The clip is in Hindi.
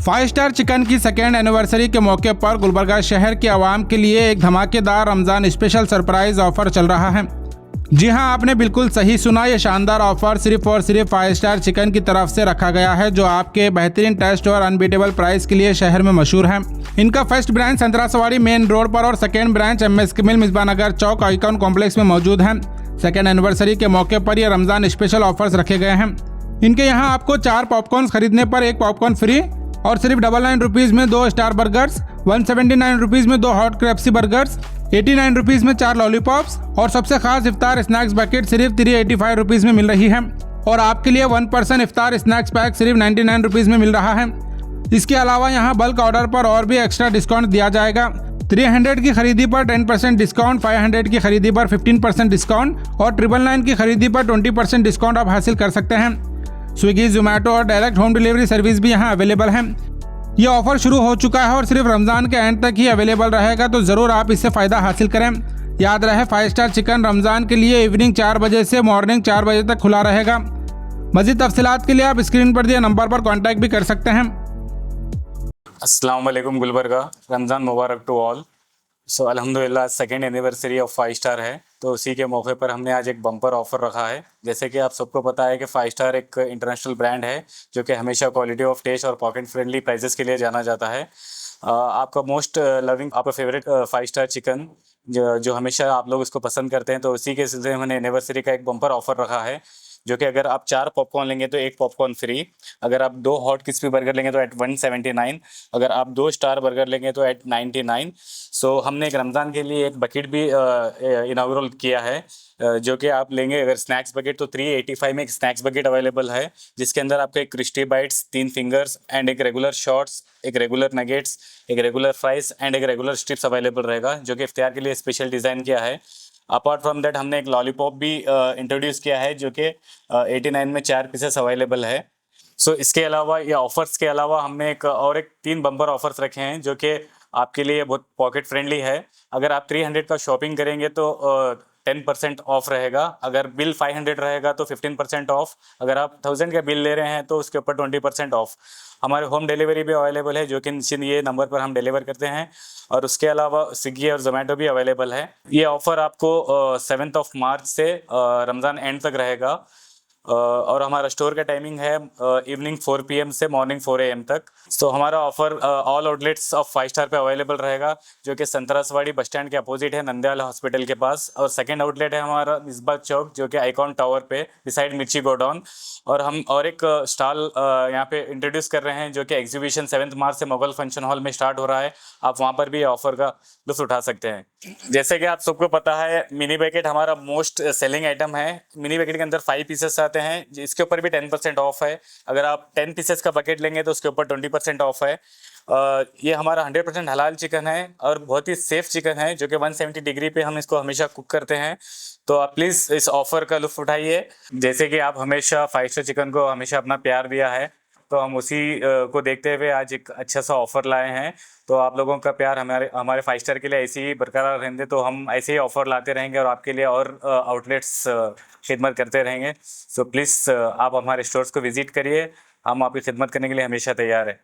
5 स्टार चिकन की सेकेंड एनिवर्सरी के मौके पर गुलबर्गा शहर के आवाम के लिए एक धमाकेदार रमज़ान स्पेशल सरप्राइज ऑफर चल रहा है। जी हां, आपने बिल्कुल सही सुना। ये शानदार ऑफर सिर्फ और सिर्फ 5 स्टार चिकन की तरफ से रखा गया है, जो आपके बेहतरीन टेस्ट और अनबीटेबल प्राइस के लिए शहर में मशहूर है। इनका फर्स्ट ब्रांच संतरासवाड़ी मेन रोड पर और सेकेंड ब्रांच MS मिल मिसबा नगर चौक आइकॉन कॉम्प्लेक्स में मौजूद है। सेकेंड एनिवर्सरी के मौके पर ये रमज़ान स्पेशल ऑफर्स रखे गए हैं। इनके यहाँ आपको 4 पॉपकॉर्न खरीदने पर 1 पॉपकॉर्न फ्री और सिर्फ 99 रुपीज़ में 2 स्टार बर्गर्स, 179 रुपीज़ में 2 हॉट क्रैप्सी बर्गर्स, 89 रुपीज़ में 4 लॉलीपॉप्स और सबसे खास इफ्तार स्नैक्स बकेट सिर्फ 385 रुपीज़ में मिल रही है। और आपके लिए 1 पर्सन इफ्तार स्नैक्स पैक सिर्फ 99 रुपीज़ में मिल रहा है। इसके अलावा यहाँ बल्क ऑर्डर पर और भी एक्स्ट्रा डिस्काउंट दिया जाएगा। 300 की खरीदी पर 10% डिस्काउंट, 500 की खरीदी पर 15% डिस्काउंट और 999 की खरीदी पर 20% डिस्काउंट आप हासिल कर सकते हैं। स्विगी, जोमेटो और डायरेक्ट होम डिलीवरी सर्विस भी यहाँ अवेलेबल है। ये ऑफर शुरू हो चुका है और सिर्फ रमज़ान के एंड तक ही अवेलेबल रहेगा, तो ज़रूर आप इससे फ़ायदा हासिल करें। याद रहे, 5 स्टार चिकन रमज़ान के लिए इवनिंग 4 बजे से मॉर्निंग 4 बजे तक खुला रहेगा। मज़ीद तफसीलात के लिए आप स्क्रीन पर दिए नंबर पर कॉन्टैक्ट भी कर सकते हैं। अस्सलाम वालेकुम गुलबर्गा, रमज़ान मुबारक टू ऑल। सो अल्हम्दुलिल्लाह सेकेंड एनिवर्सरी ऑफ 5 स्टार है, तो उसी के मौके पर हमने आज एक बम्पर ऑफ़र रखा है। जैसे कि आप सबको पता है कि 5 स्टार एक इंटरनेशनल ब्रांड है जो कि हमेशा क्वालिटी ऑफ टेस्ट और पॉकेट फ्रेंडली प्राइजेस के लिए जाना जाता है। आपका मोस्ट लविंग, आपका फेवरेट 5 स्टार चिकन जो हमेशा आप लोग उसको पसंद करते हैं, तो उसी के सिलसिले में हमने एनिवर्सरी का एक बम्पर ऑफ़र रखा है, जो कि अगर आप 4 पॉपकॉर्न लेंगे तो 1 पॉपकॉर्न फ्री, अगर आप 2 हॉट क्रिस्पी बर्गर लेंगे तो एट 179, अगर आप 2 स्टार बर्गर लेंगे तो एट 99। सो हमने एक रमज़ान के लिए एक बकेट भी इनागुरल किया है, जो कि आप लेंगे अगर स्नैक्स बकेट तो 385 में एक स्नैक्स बकेट अवेलेबल है, जिसके अंदर आपको एक क्रिस्पी बाइट्स, 3 फिंगर्स एंड एक रेगुलर शॉर्ट्स, एक रेगुलर नगेट्स, एक रेगुलर फ्राइज एंड एक रेगुलर स्ट्रिप्स अवेलेबल रहेगा, जो कि इफ्तियार के लिए स्पेशल डिज़ाइन किया है। अपार्ट फ्रॉम दैट हमने एक लॉलीपॉप भी इंट्रोड्यूस किया है, जो कि 89 में 4 पीसेस अवेलेबल है। सो इसके अलावा, ये ऑफर्स के अलावा हमने एक 3 बम्पर ऑफर्स रखे हैं, जो कि आपके लिए बहुत पॉकेट फ्रेंडली है। अगर आप 300 का शॉपिंग करेंगे तो 10% ऑफ रहेगा, अगर बिल 500 रहेगा तो 15% ऑफ, अगर आप 1000 का बिल ले रहे हैं तो उसके ऊपर 20% ऑफ। हमारे होम डिलीवरी भी अवेलेबल है, जो कि ये नंबर पर हम डिलीवर करते हैं, और उसके अलावा स्विगी और जोमेटो भी अवेलेबल है। ये ऑफ़र आपको 7 मार्च से रमज़ान एंड तक रहेगा, और हमारा स्टोर का टाइमिंग है इवनिंग 4 PM से मॉर्निंग 4 AM तक। सो हमारा offer all outlets of 5 star पे अवेलेबल रहेगा, जो कि संतरासवाड़ी बस स्टैंड के अपोजिट है, नंदयाल हॉस्पिटल के पास, और सेकंड आउटलेट है हमारा मिसबा चौक, जो कि आइकॉन टावर पे बिसाइड मिर्ची गोडाउन। और हम और एक स्टॉल यहाँ पे इंट्रोड्यूस कर रहे हैं, जो कि एग्जीबिशन 7 मार्च से मोगल फंक्शन हॉल में स्टार्ट हो रहा है। आप वहाँ पर भी ऑफर का लुत्फ उठा सकते हैं। जैसे कि आप सबको पता है, मिनी पैकेट हमारा मोस्ट सेलिंग आइटम है। मिनी पैकेट के अंदर 5 पीसेस आते हैं, इसके ऊपर भी 10% ऑफ है। अगर आप 10 पीसेस का बकेट लेंगे तो उसके ऊपर 20% ऑफ है। ये हमारा 100% हलाल चिकन है और बहुत ही सेफ चिकन है, जो कि 170 डिग्री पे हम इसको हमेशा कुक करते हैं। तो आप प्लीज़ इस ऑफ़र का लुत्फ उठाइए। जैसे कि आप हमेशा 5 स्टार चिकन को हमेशा अपना प्यार दिया है, तो हम उसी को देखते हुए आज एक अच्छा सा ऑफ़र लाए हैं। तो आप लोगों का प्यार हमारे 5 स्टार के लिए ऐसे ही बरकरार रहने, तो हम ऐसे ही ऑफ़र लाते रहेंगे और आपके लिए और आउटलेट्स खिदमत करते रहेंगे। सो प्लीज़ आप हमारे स्टोर्स को विज़िट करिए, हम आपकी खिदमत करने के लिए हमेशा तैयार हैं।